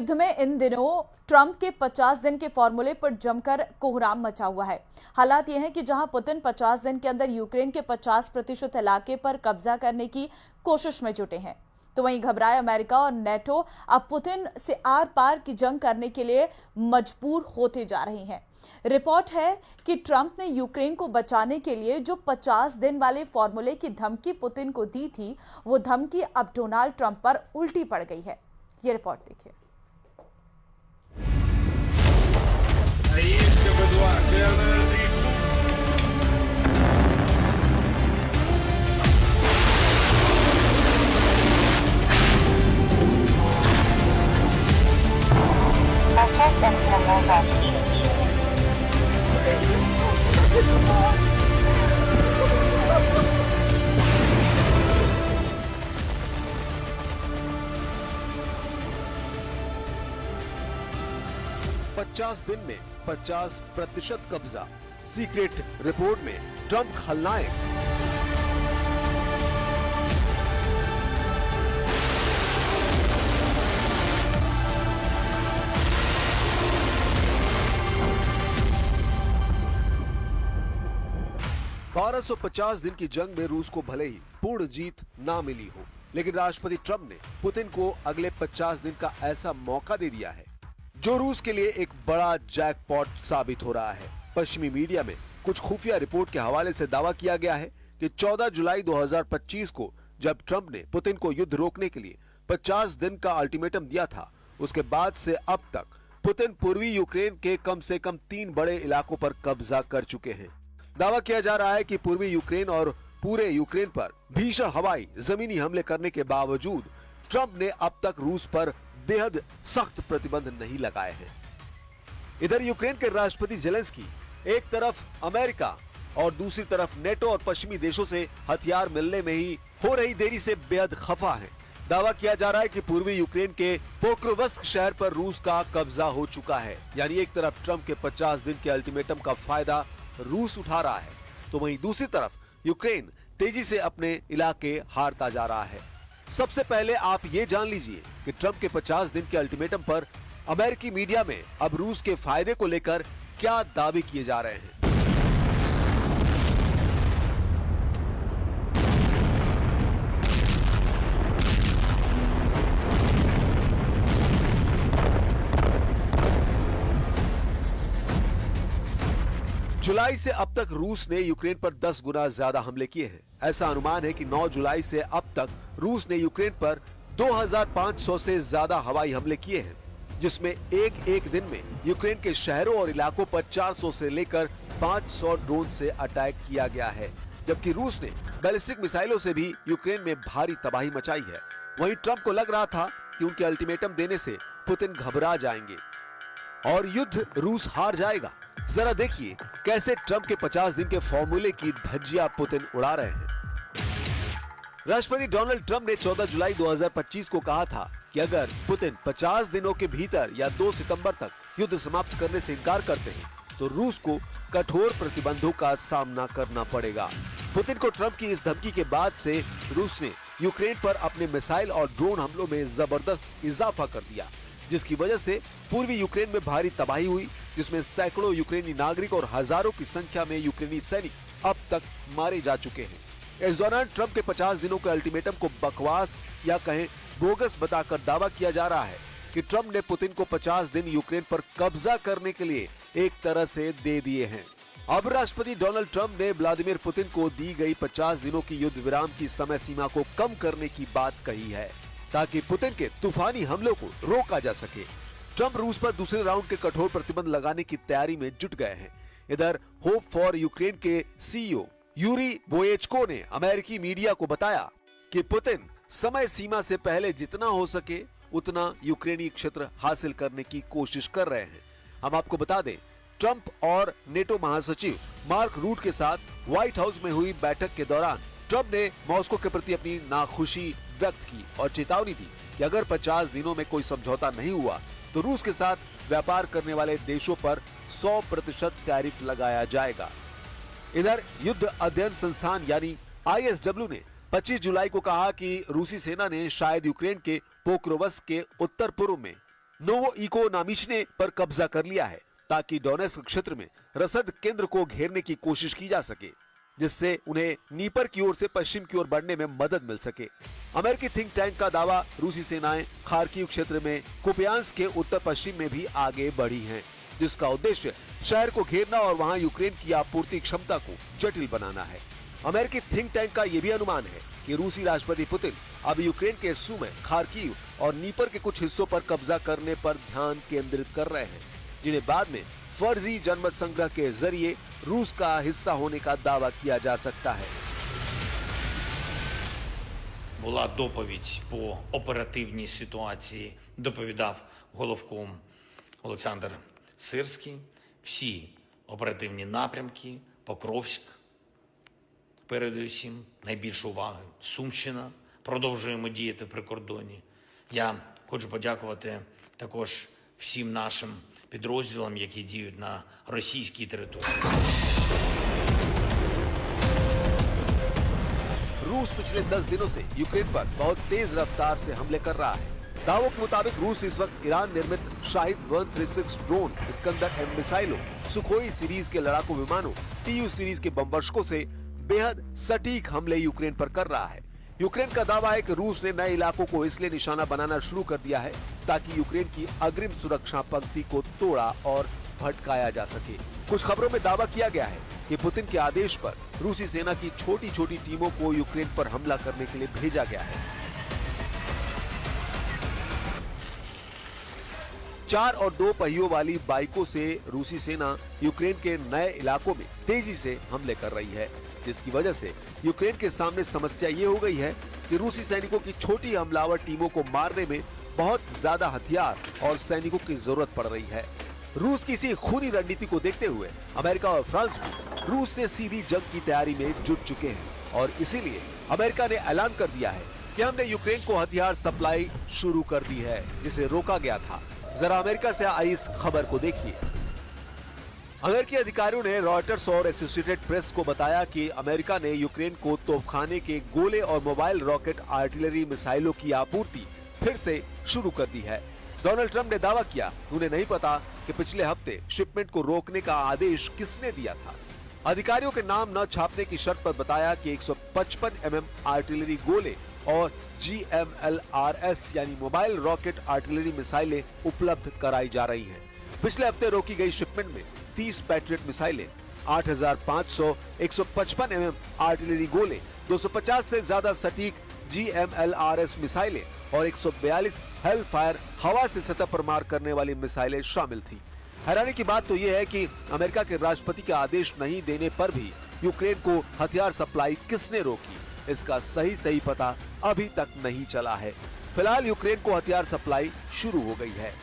युद्ध में इन दिनों ट्रंप के 50 दिन के फॉर्मूले पर जमकर कोहराम मचा हुआ है। हालात यह है कि जहां पुतिन 50 दिन के अंदर यूक्रेन के 50% इलाके पर कब्जा करने की कोशिश में जुटे हैं, तो वहीं घबराए अमेरिका और नेटो अब पुतिन से आर पार की जंग करने के लिए मजबूर होते जा रहे हैं। रिपोर्ट है कि ट्रंप ने यूक्रेन को बचाने के लिए जो 50 दिन वाले फॉर्मूले की धमकी पुतिन को दी थी, वो धमकी अब डोनाल्ड ट्रंप पर उल्टी पड़ गई है। ये रिपोर्ट देखिए। पचास दिन में 50% कब्जा। सीक्रेट रिपोर्ट में ट्रंप खलनायक। $1250 दिन की जंग में रूस को भले ही पूर्ण जीत ना मिली हो, लेकिन राष्ट्रपति ट्रंप ने पुतिन को अगले 50 दिन का ऐसा मौका दे दिया है जो रूस के लिए एक बड़ा जैकपॉट साबित हो रहा है। पश्चिमी मीडिया में कुछ खुफिया रिपोर्ट के हवाले से दावा किया गया है कि 14 जुलाई 2025 को जब ट्रंप ने पुतिन को युद्ध रोकने के लिए 50 दिन का अल्टीमेटम दिया था, उसके बाद से अब तक पुतिन पूर्वी यूक्रेन के कम से कम 3 बड़े इलाकों पर कब्जा कर चुके हैं। दावा किया जा रहा है कि पूर्वी यूक्रेन और पूरे यूक्रेन पर भीषण हवाई जमीनी हमले करने के बावजूद ट्रंप ने अब तक रूस पर बेहद सख्त प्रतिबंध नहीं लगाए हैं। इधर यूक्रेन के राष्ट्रपति जेलेंस्की एक तरफ अमेरिका और दूसरी तरफ नेटो और पश्चिमी देशों से हथियार मिलने में ही हो रही देरी से बेहद खफा हैं। दावा किया जा रहा है कि पूर्वी यूक्रेन के पोक्रोवस्क शहर पर रूस का कब्जा हो चुका है। यानी एक तरफ ट्रंप के 50 दिन के अल्टीमेटम का फायदा रूस उठा रहा है, तो वहीं दूसरी तरफ यूक्रेन तेजी से अपने इलाके हारता जा रहा है। सबसे पहले आप ये जान लीजिए कि ट्रंप के 50 दिन के अल्टीमेटम पर अमेरिकी मीडिया में अब रूस के फायदे को लेकर क्या दावे किए जा रहे हैं। जुलाई से अब तक रूस ने यूक्रेन पर 10 गुना ज्यादा हमले किए हैं। ऐसा अनुमान है कि 9 जुलाई से अब तक रूस ने यूक्रेन पर 2500 से ज्यादा हवाई हमले किए हैं, जिसमें एक दिन में यूक्रेन के शहरों और इलाकों पर 400 से लेकर 500 ड्रोन से अटैक किया गया है। जबकि रूस ने बैलिस्टिक मिसाइलों से भी यूक्रेन में भारी तबाही मचाई है। वहीं ट्रंप को लग रहा था कि उनके अल्टीमेटम देने से पुतिन घबरा जाएंगे और युद्ध रूस हार जाएगा। जरा देखिए कैसे ट्रंप के 50 दिन के फॉर्मूले की धज्जियां पुतिन उड़ा रहे हैं। राष्ट्रपति डोनाल्ड ट्रंप ने 14 जुलाई 2025 को कहा था कि अगर पुतिन 50 दिनों के भीतर या 2 सितंबर तक युद्ध समाप्त करने से इनकार करते हैं तो रूस को कठोर प्रतिबंधों का सामना करना पड़ेगा। पुतिन को ट्रंप की इस धमकी के बाद से रूस ने यूक्रेन पर अपने मिसाइल और ड्रोन हमलों में जबरदस्त इजाफा कर दिया, जिसकी वजह से पूर्वी यूक्रेन में भारी तबाही हुई, जिसमें सैकड़ों यूक्रेनी नागरिक और हजारों की संख्या में यूक्रेनी सैनिक अब तक मारे जा चुके हैं। इस दौरान ट्रंप के 50 दिनों के अल्टीमेटम को बकवास या कहें बोगस बताकर दावा किया जा रहा है कि ट्रंप ने पुतिन को 50 दिन यूक्रेन पर कब्जा करने के लिए एक तरह से दे दिए हैं। अब राष्ट्रपति डोनाल्ड ट्रंप ने व्लादिमीर पुतिन को दी गई 50 दिनों की युद्ध विराम की समय सीमा को कम करने की बात कही है, ताकि पुतिन के तूफानी हमलों को रोका जा सके। ट्रंप रूस पर दूसरे राउंड के कठोर प्रतिबंध लगाने की तैयारी में जुट गए हैं। इधर होप फॉर यूक्रेन के सीईओ यूरी बोएचको ने अमेरिकी मीडिया को बताया कि पुतिन समय सीमा से पहले जितना हो सके उतना यूक्रेनी क्षेत्र हासिल करने की कोशिश कर रहे हैं। हम आपको बता दें, ट्रंप और नेटो महासचिव मार्क रूट के साथ व्हाइट हाउस में हुई बैठक के दौरान ट्रंप ने मॉस्को के प्रति अपनी नाखुशी व्यक्त की और चेतावनी दी कि अगर 50 दिनों में कोई समझौता नहीं हुआ तो रूस के साथ व्यापार करने वाले देशों पर 100% टैरिफ लगाया जाएगा। इधर युद्ध अध्ययन संस्थान यानी ISW ने 25 जुलाई को कहा कि रूसी सेना ने शायद यूक्रेन के पोक्रोवस्क के उत्तर पूर्व में नोवोइकोनामिचने पर कब्जा कर लिया है ताकि डोनेस्क क्षेत्र में रसद केंद्र को घेरने की कोशिश की जा सके, जिससे उन्हें नीपर की ओर से पश्चिम की ओर बढ़ने में मदद मिल सके। अमेरिकी थिंक टैंक का दावा, रूसी सेनाएं खार्किव क्षेत्र में कुपियांस्क के उत्तर पश्चिम में भी आगे बढ़ी हैं, जिसका उद्देश्य शहर को घेरना और वहां यूक्रेन की आपूर्ति क्षमता को जटिल बनाना है। अमेरिकी थिंक टैंक का यह भी अनुमान है कि रूसी राष्ट्रपति पुतिन अब यूक्रेन के सुमी, खार्किव और नीपर के कुछ हिस्सों पर कब्जा करने पर ध्यान केंद्रित कर रहे हैं, जिन्हें बाद में फर्जी जनमत संग्रह के जरिए रूस का हिस्सा होने का दावा किया जा सकता है। Була доповідь по оперативній ситуації, доповідав головком Олександр Сирський. Всі оперативні напрямки, Покровськ, передусім, найбільше уваги, Сумщина, продовжуємо діяти в прикордоні. Я хочу подякувати також всім нашим підрозділам, які діють на російській території. रूस पिछले 10 दिनों से यूक्रेन पर बहुत तेज रफ्तार से हमले कर रहा है। दावों के मुताबिक रूस इस वक्त ईरान निर्मित शाहिद 136 ड्रोन, इस्कंदर एम मिसाइलों, सुखोई सीरीज के लड़ाकू विमानों, TU सीरीज के बमवर्षकों से बेहद सटीक हमले यूक्रेन पर कर रहा है। यूक्रेन का दावा है कि रूस ने नए इलाकों को इसलिए निशाना बनाना शुरू कर दिया है ताकि यूक्रेन की अग्रिम सुरक्षा पंक्ति को तोड़ा और भटकाया जा सके। कुछ खबरों में दावा किया गया है कि पुतिन के आदेश पर रूसी सेना की छोटी छोटी टीमों को यूक्रेन पर हमला करने के लिए भेजा गया है। 4 और 2 पहियों वाली बाइकों से रूसी सेना यूक्रेन के नए इलाकों में तेजी से हमले कर रही है, जिसकी वजह से यूक्रेन के सामने समस्या ये हो गई है कि रूसी सैनिकों की छोटी हमलावर टीमों को मारने में बहुत ज्यादा हथियार और सैनिकों की जरूरत पड़ रही है। रूस की इसी खूनी रणनीति को देखते हुए अमेरिका और फ्रांस भी रूस से सीधी जंग की तैयारी में जुट चुके हैं और इसीलिए अमेरिका ने ऐलान कर दिया है कि हमने यूक्रेन को हथियार सप्लाई शुरू कर दी है, जिसे रोका गया था। जरा अमेरिका से आई इस खबर को देखिए। अमेरिकी अधिकारियों ने रॉयटर्स और एसोसिएटेड प्रेस को बताया कि अमेरिका ने यूक्रेन को तोपखाने के गोले और मोबाइल रॉकेट आर्टिलरी मिसाइलों की आपूर्ति फिर से शुरू कर दी है। डोनाल्ड ट्रंप ने दावा किया, उन्हें नहीं पता कि पिछले हफ्ते शिपमेंट को रोकने का आदेश किसने दिया था। अधिकारियों के नाम न छापने की शर्त पर बताया कि 155 mm आर्टिलरी गोले और GMLRS यानी मोबाइल रॉकेट आर्टिलरी मिसाइलें उपलब्ध कराई जा रही हैं। पिछले हफ्ते रोकी गई शिपमेंट में 30 पैट्रियट मिसाइलें, 8500 155 mm आर्टिलरी गोले, 250 से ज्यादा सटीक GMLRS मिसाइलें और 142 हेलफायर हवा से सतह पर मार करने वाली मिसाइलें शामिल थी। हैरानी की बात तो यह है कि अमेरिका के राष्ट्रपति का आदेश नहीं देने पर भी यूक्रेन को हथियार सप्लाई किसने रोकी, इसका सही पता अभी तक नहीं चला है। फिलहाल यूक्रेन को हथियार सप्लाई शुरू हो गई है।